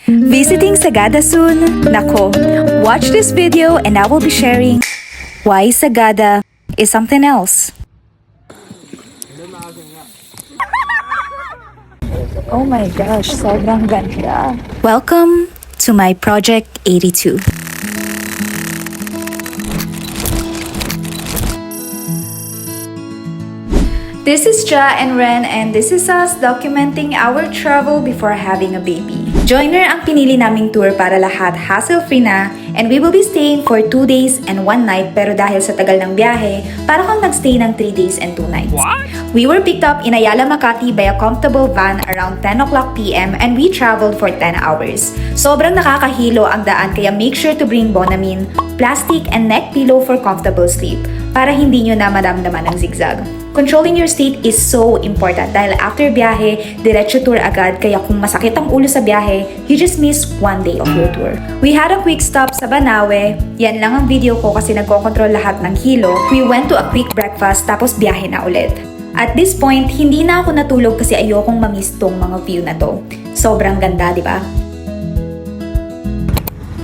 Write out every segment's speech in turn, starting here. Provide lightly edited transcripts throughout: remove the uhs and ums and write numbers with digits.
Visiting Sagada soon? Nako, watch this video and I will be sharing why Sagada is something else. Oh my gosh, sobrang ganda. Welcome to my Project 82. This is Ja and Ren, and this is us documenting our travel before having a baby. Joiner ang pinili naming tour para lahat hassle-free na, and we will be staying for 2 days and 1 night, pero dahil sa tagal ng biyahe, para kang nagstay ng 3 days and 2 nights. What? We were picked up in Ayala, Makati by a comfortable van around 10 o'clock p.m. and we traveled for 10 hours. Sobrang nakakahilo ang daan, kaya make sure to bring Bonamine, plastic and neck pillow for comfortable sleep para hindi nyo na maramdaman ng zigzag. Controlling your state is so important dahil after biyahe, diretso tour agad, kaya kung masakit ang ulo sa biyahe, you just miss 1 day of your tour. We had a quick stop sa Banawe. Yan lang ang video ko kasi nagkocontrol lahat ng kilo. We went to a quick breakfast tapos biyahe na ulit. At this point, hindi na ako natulog kasi ayokong mamiss tong mga view na to. Sobrang ganda, di ba?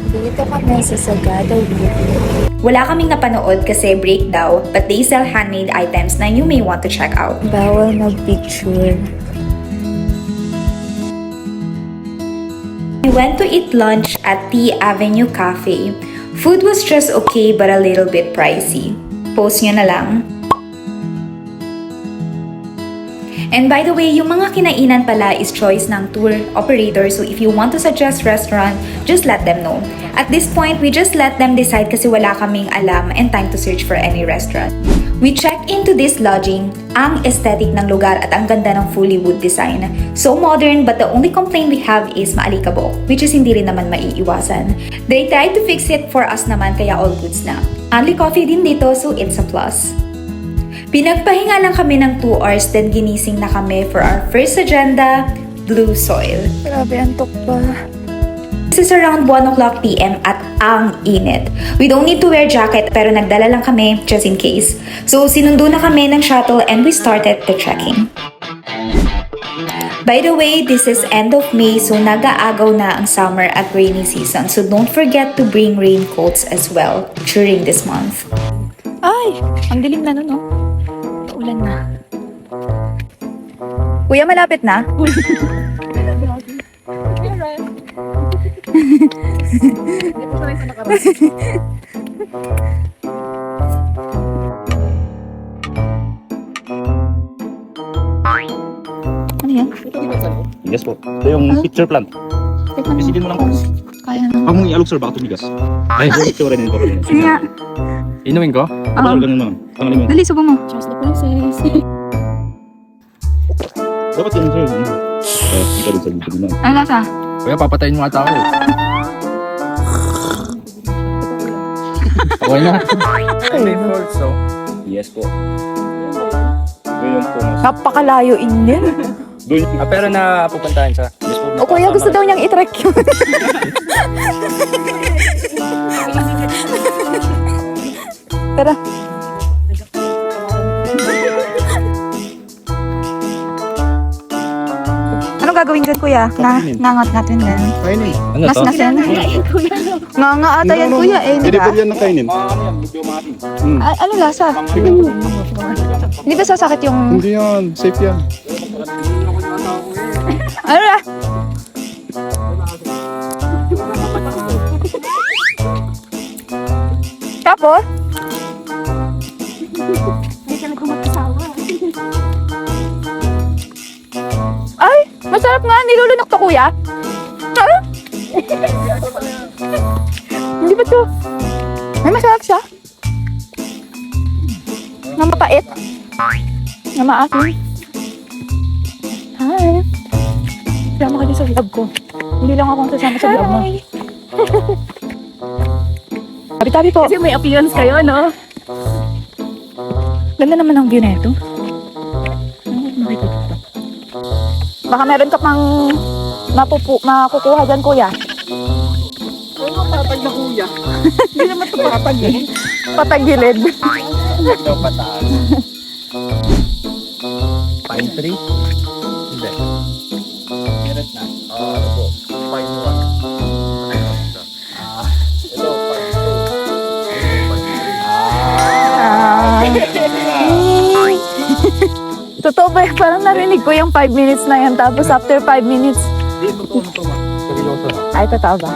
Dito kami sa Sagada Weekend. Wala kaming napanood kasi break daw, but they sell handmade items na you may want to check out. Bawal mag-picture. We went to eat lunch at T Avenue Cafe. Food was just okay but a little bit pricey. Post nyo na lang. And by the way, yung mga kinainan pala is choice ng tour operator, so if you want to suggest restaurant, just let them know. At this point, we just let them decide kasi wala kaming alam and time to search for any restaurant. We checked into this lodging. Ang aesthetic ng lugar at ang ganda ng fully wood design. So modern, but the only complaint we have is maalikabok, which is hindi rin naman maiiwasan. They tried to fix it for us naman, kaya all goods na. Only coffee din dito, so it's a plus. Pinagpahinga lang kami ng 2 hours, then ginising na kami for our first agenda, Blue Soil. Grabe, antok pa. This is around 1 o'clock p.m. at ang init. We don't need to wear jacket pero nagdala lang kami just in case. So sinundo na kami ng shuttle and we started the trekking. By the way, this is end of May, so nag-aagaw na ang summer at rainy season. So don't forget to bring raincoats as well during this month. Ay, ang dilim na nun, no? Ulan na. Kuya, malapit na? Ano yan? Yes po. Ito yung picture plant. Isilin mo lang po. Kaya na. Huwag mong ialok sir, baka tumigas. Ay, picture rin ito. Sige nga. Inumin ko? Oo. Ganun mo lang. Tangalin mo. Dali, subo mo. Just the princess. Dapat yun sir. Ikaw rin sa video naman. Ano lasa? Kuya, papatayin mo ata ako eh. Okay na. May fault, so. Yes po. Doon yung pumas. Napakalayo din. Doon Ah, pero na pupuntahan siya. Yes po. O kuya, gusto daw niyang i-trek yun. Tara. Anong gagawin dyan, kuya? Nangat natin din. Kainin. Ano Nas to? nasin. Nga ata yan, kuya, eh, di Pwede ba? po yan na kainin. Ano lasa? Hindi ba sasakit yung... Hindi yan. Safe yan. Ano na? Tapos? Ay, masarap nga. Nilulunok to, kuya. Ah? Hindi ba to? Ay, masarap siya. Na mapait. Na maasim. Hi. Sama ka din sa vlog ko. Hindi lang akong sasama sa vlog mo. Tabi-tabi po. Kasi may appearance kayo, no? Ganda naman ang view na ito. Baka meron ka pang makukuha dyan, kuya. Ano patag na kuya? Hindi naman ito patag eh. Patagilid. Ikaw pataas. Pine tree? Hindi. Meron na. Ano po? Pine one. Totoo ba yan? Parang narinig ko yung 5 minutes na yan. Tapos after 5 minutes, Hindi, totoo na to, ma. Seryoso na. ay, totoo ba?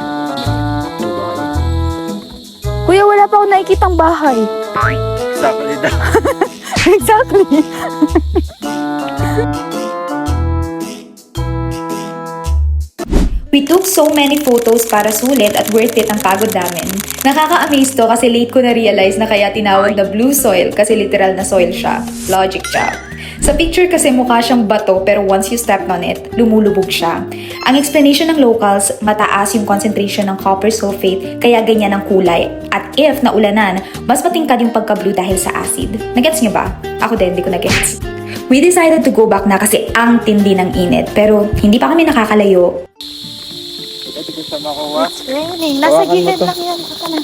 Kuya, wala pa akong nakikitang bahay. Exactly that. Exactly. We took so many photos para sulit at worth it ang pagod namin. Nakaka-amaze to kasi late ko na-realize na kaya tinawag na blue soil kasi literal na soil siya. Logic job. Sa picture kasi mukha siyang bato pero once you step on it, lumulubog siya. Ang explanation ng locals, mataas yung concentration ng copper sulfate kaya ganyan ang kulay. At if naulanan, mas matingkad yung pagka-blue dahil sa acid. Nagets niyo ba? Ako din, di ko nagets. We decided to go back na kasi ang tindi ng init pero hindi pa kami nakakalayo. Ito ko sa makuha. Raining. Nasa Hawakan mo gilid to. lang yan. Baka na.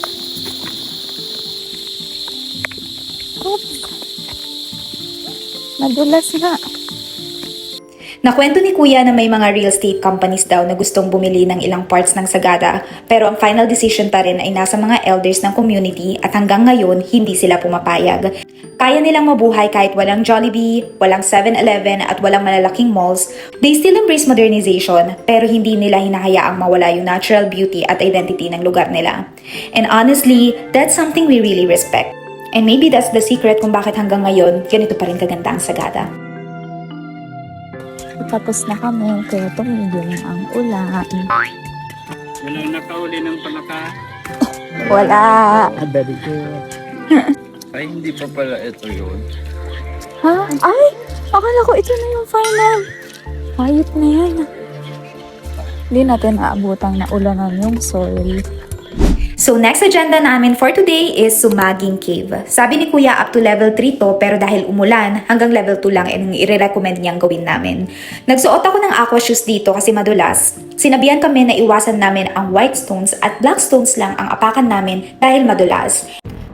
Oops. Madulas na. Nakwento ni Kuya na may mga real estate companies daw na gustong bumili ng ilang parts ng Sagada pero ang final decision pa rin ay nasa mga elders ng community at hanggang ngayon hindi sila pumapayag. Kaya nilang mabuhay kahit walang Jollibee, walang 7-Eleven at walang malalaking malls. They still embrace modernization pero hindi nila hinahayaang mawala yung natural beauty at identity ng lugar nila. And honestly, that's something we really respect. And maybe that's the secret kung bakit hanggang ngayon ganito pa rin kaganda ang Sagada. Tapos na kami. Kaya tumigil na ang ulan. Walang nakahuli ng palaka. Wala. Very good. Ay, hindi pa pala ito yun. Ha? Ay! Akala ko ito na yung final. Hayop na yan. Hindi natin naabutang na ulanan yung soil. So next agenda namin for today is Sumaging Cave. Sabi ni Kuya up to level 3 to pero dahil umulan hanggang level 2 lang ang i-recommend niyang gawin namin. Nagsuot ako ng aqua shoes dito kasi madulas. Sinabihan kami na iwasan namin ang white stones at black stones lang ang apakan namin dahil madulas.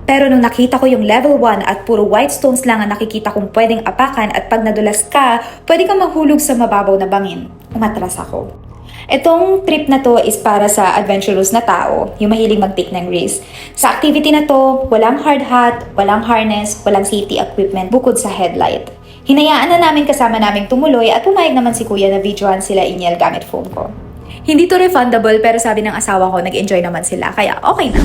Pero nung nakita ko yung level 1 at puro white stones lang ang nakikita kong pwedeng apakan at pag nadulas ka, pwede kang maghulog sa mababaw na bangin. Umatras ako. Itong trip na to is para sa adventurous na tao, yung mahilig mag-take ng risk. Sa activity na to, walang hard hat, walang harness, walang safety equipment bukod sa headlight. Hinayaan na namin kasama naming tumuloy at pumayag naman si Kuya na videohan sila Inyel gamit phone ko. Hindi to refundable pero sabi ng asawa ko nag-enjoy naman sila kaya okay na.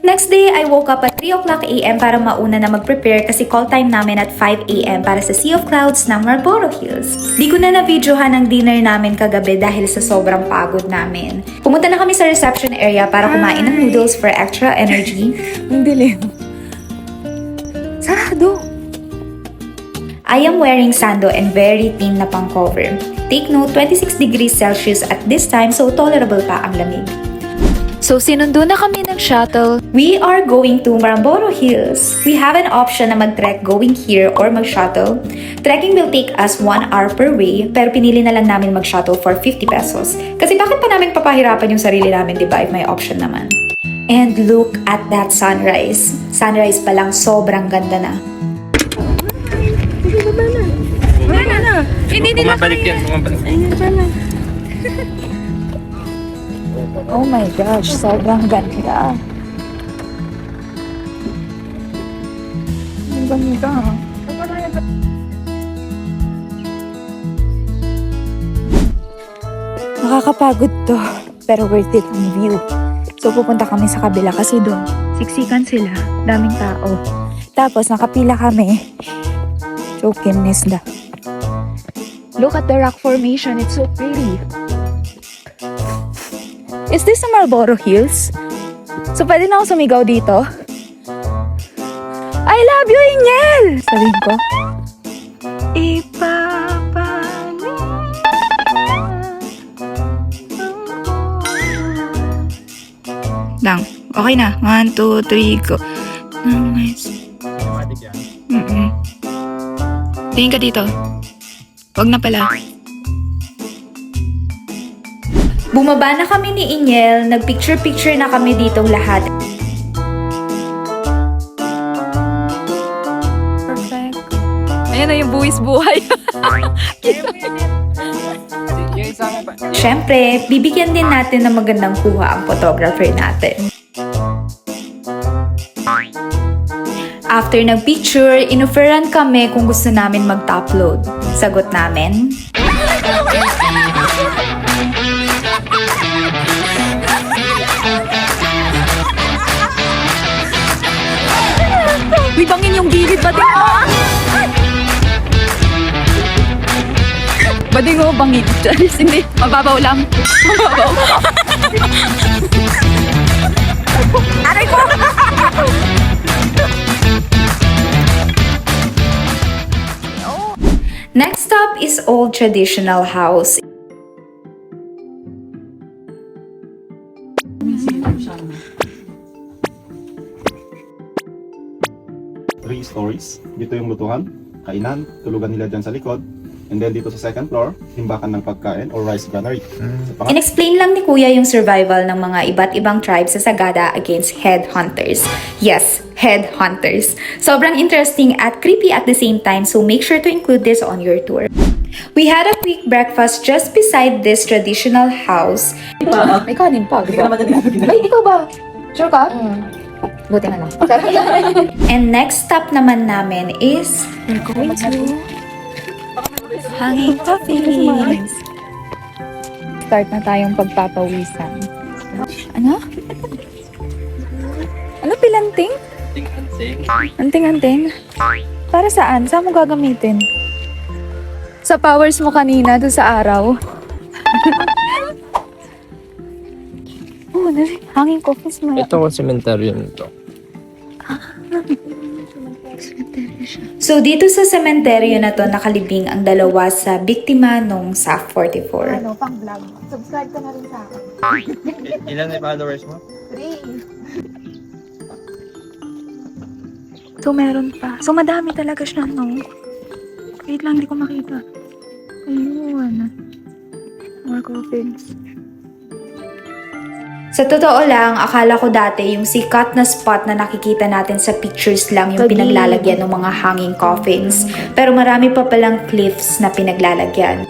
Next day, I woke up at 3 o'clock a.m. para mauna na mag-prepare kasi call time namin at 5 a.m. para sa Sea of Clouds ng Marlboro Hills. Di ko na na-videohan ang dinner namin kagabi dahil sa sobrang pagod namin. Pumunta na kami sa reception area para kumain ng noodles for extra energy. Ang dilim. Sarado. I am wearing sando and very thin na pang cover. Take note, 26 degrees Celsius at this time so tolerable pa ang lamig. So, sinundo na kami ng shuttle. We are going to Marlboro Hills. We have an option na mag-trek going here or mag-shuttle. Trekking will take us 1 hour per way, pero pinili na lang namin mag-shuttle for 50 pesos. Kasi bakit pa namin papahirapan yung sarili namin, di ba, if may option naman? And look at that sunrise. Sunrise pa lang, sobrang ganda na. Hindi nila Bumabalik yan, bumabalik. Oh my gosh, sobrang ganda. Ang ganda. Nakakapagod to, pero worth it ang view. So pupunta kami sa kabila kasi doon, siksikan sila, daming tao. Tapos nakapila kami. Chokiness na. Look at the rock formation, it's so pretty. Is this the Marlboro Hills? So, pwede na ako sumigaw dito? I love you, Inyel! Sabihin ko. Lang. Okay na. 1, 2, 3, go. Nice. Automatic yan. Tingin ka dito. Wag na pala. Bumaba na kami ni Inyel, nagpicture-picture na kami ditong lahat. Perfect. Ayan na yung buwis buhay. Yung isa mo pa. Siyempre, bibigyan din natin ng magandang kuha ang photographer natin. After ng picture, inofferan kami kung gusto namin mag-top load. Sagot namin, Uy, bangin yung gilid, bading mo! Bading mo, bangin. Charis, hindi. Mababaw lang. Mababaw. Aray ko! next stop is Old Traditional House. Three stories. Dito yung lutuhan, kainan, tulugan nila dyan sa likod. And then dito sa second floor, timbakan ng pagkain or rice granary. Sa Inexplain lang ni Kuya yung survival ng mga iba't ibang tribes sa Sagada against headhunters. Yes, headhunters. Sobrang interesting at creepy at the same time, so make sure to include this on your tour. We had a quick breakfast just beside this traditional house. May kanin pa, di ba? Ay, ikaw ba? Sure ka? Buti na lang. And next stop naman namin is We're going to Hanging Coffees. Start na tayong pagpapawisan. Ano? Ano pilanting? Ting-ting. Anting-anting? Para saan? Saan mo gagamitin? Sa powers mo kanina, doon sa araw? Oh, hanging coffees mo. Ito ang cementerio nito. So dito sa sementeryo na to nakalibing ang dalawa sa biktima nung SAF 44. Ano, pang vlog. Subscribe ka na rin sa akin. Ilan na followers mo? 3. So, meron pa. So, madami talaga siya, no? Wait lang, hindi ko makita. Ayun. More coffins. Sa totoo lang, akala ko dati yung sikat na spot na nakikita natin sa pictures lang yung Tabi. pinaglalagyan ng mga hanging coffins. Pero marami pa palang cliffs na pinaglalagyan.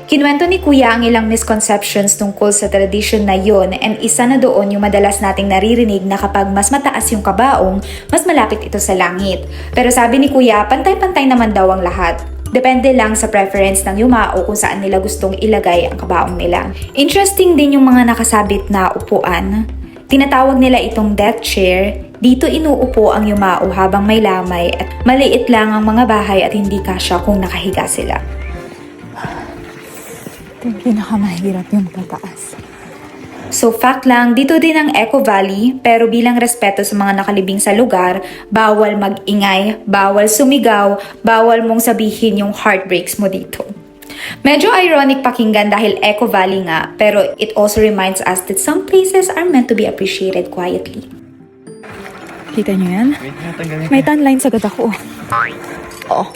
Kinwento ni Kuya ang ilang misconceptions tungkol sa tradisyon na yon, and isa na doon yung madalas nating naririnig na kapag mas mataas yung kabaong, mas malapit ito sa langit. Pero sabi ni Kuya, pantay-pantay naman daw ang lahat. Depende lang sa preference ng yumao kung saan nila gustong ilagay ang kabaong nila. Interesting din yung mga nakasabit na upuan. Tinatawag nila itong death chair. Dito inuupo ang yumao habang may lamay at maliit lang ang mga bahay at hindi kasya kung nakahiga sila. Ito yung pinakamahirap yung tataas. So fact lang, dito din ang Eco Valley, pero bilang respeto sa mga nakalibing sa lugar, bawal mag-ingay, bawal sumigaw, bawal mong sabihin yung heartbreaks mo dito. Medyo ironic pakinggan dahil Eco Valley nga, pero it also reminds us that some places are meant to be appreciated quietly. Kita nyo yan? Wait, natanggalin May tan lines agad ako. Oh.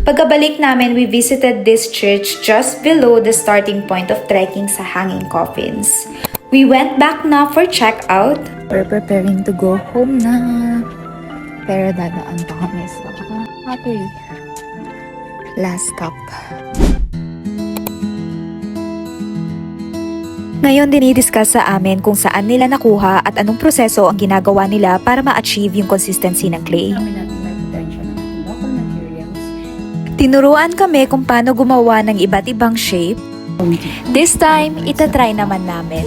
Pagkabalik namin, we visited this church just below the starting point of trekking sa Hanging Coffins. We went back na for checkout. We're preparing to go home na. Pero dadaan pa kami sa Happy. Last stop. Ngayon dinidiscuss sa amin kung saan nila nakuha at anong proseso ang ginagawa nila para ma-achieve yung consistency ng clay. Tinuruan kami kung paano gumawa ng iba't ibang shape. This time, itatry naman namin.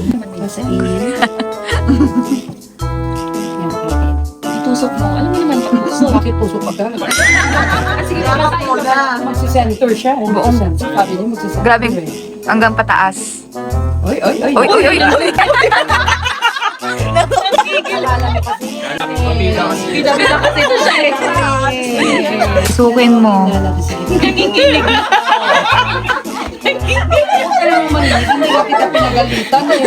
Itusok mo. Alam mo naman, bakit tusok ka gano'n? Kasi magsisenter siya. Magsisenter. Sabi niya magsisenter. Grabe, hanggang pataas. Oy, oy, oy. Oy, oy, oy, oy. Bida-bida kasi ito siya eh. Sukin mo. Nanginginig. Alam mo man, hindi ka kita pinagalitan eh.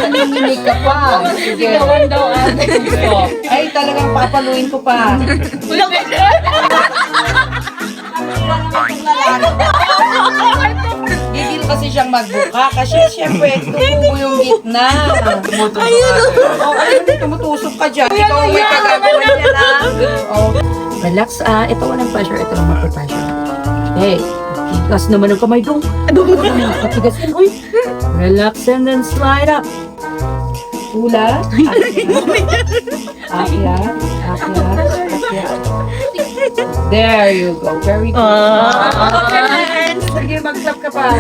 Nanginginig ka pa. Sige. Ay, talagang papaluin ko pa. Gigil kasi siyang magbuka kasi siyempre tumubo yung gitna. Ayun, tumutusok ka dyan. Ikaw ang may kagagawin niya na. Relax, ito walang pressure, ito lang mag-pressure. Hey, Tigas naman ang kamay ko. Tigas yun. Uy. Relax and then slide up. Hula. Akyat. There you go. Very good. Sige, mag-clap ka pa.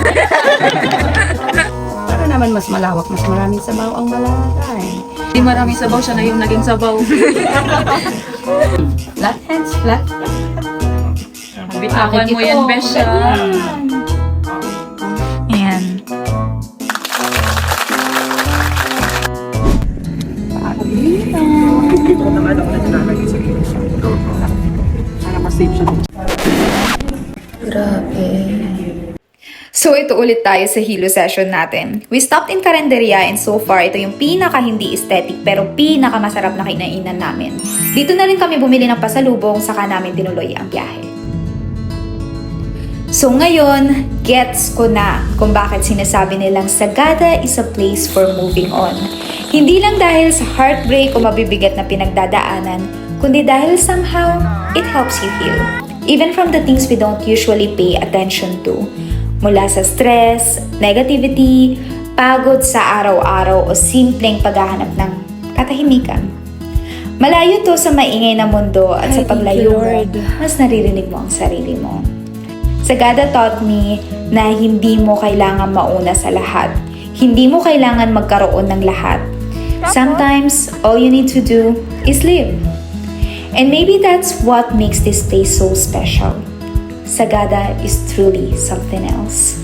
Para naman mas malawak, mas maraming sabaw ang malalagay. Hindi maraming sabaw, siya na yung naging sabaw. Flat hands, flat. Bitawan mo yan, Besha. Ayan. So ito ulit tayo sa hilo session natin. We stopped in Carinderia and so far ito yung pinaka hindi aesthetic pero pinaka masarap na kinainan namin. Dito na rin kami bumili ng pasalubong saka namin tinuloy ang biyahe. So ngayon, gets ko na kung bakit sinasabi nilang Sagada is a place for moving on. Hindi lang dahil sa heartbreak o mabibigat na pinagdadaanan, kundi dahil somehow, it helps you heal. Even from the things we don't usually pay attention to. Mula sa stress, negativity, pagod sa araw-araw o simpleng paghahanap ng katahimikan. Malayo to sa maingay na mundo at sa paglayo mo, mas naririnig mo ang sarili mo. Sagada taught me na hindi mo kailangan mauna sa lahat. Hindi mo kailangan magkaroon ng lahat. Sometimes, all you need to do is live. And maybe that's what makes this place so special. Sagada is truly something else.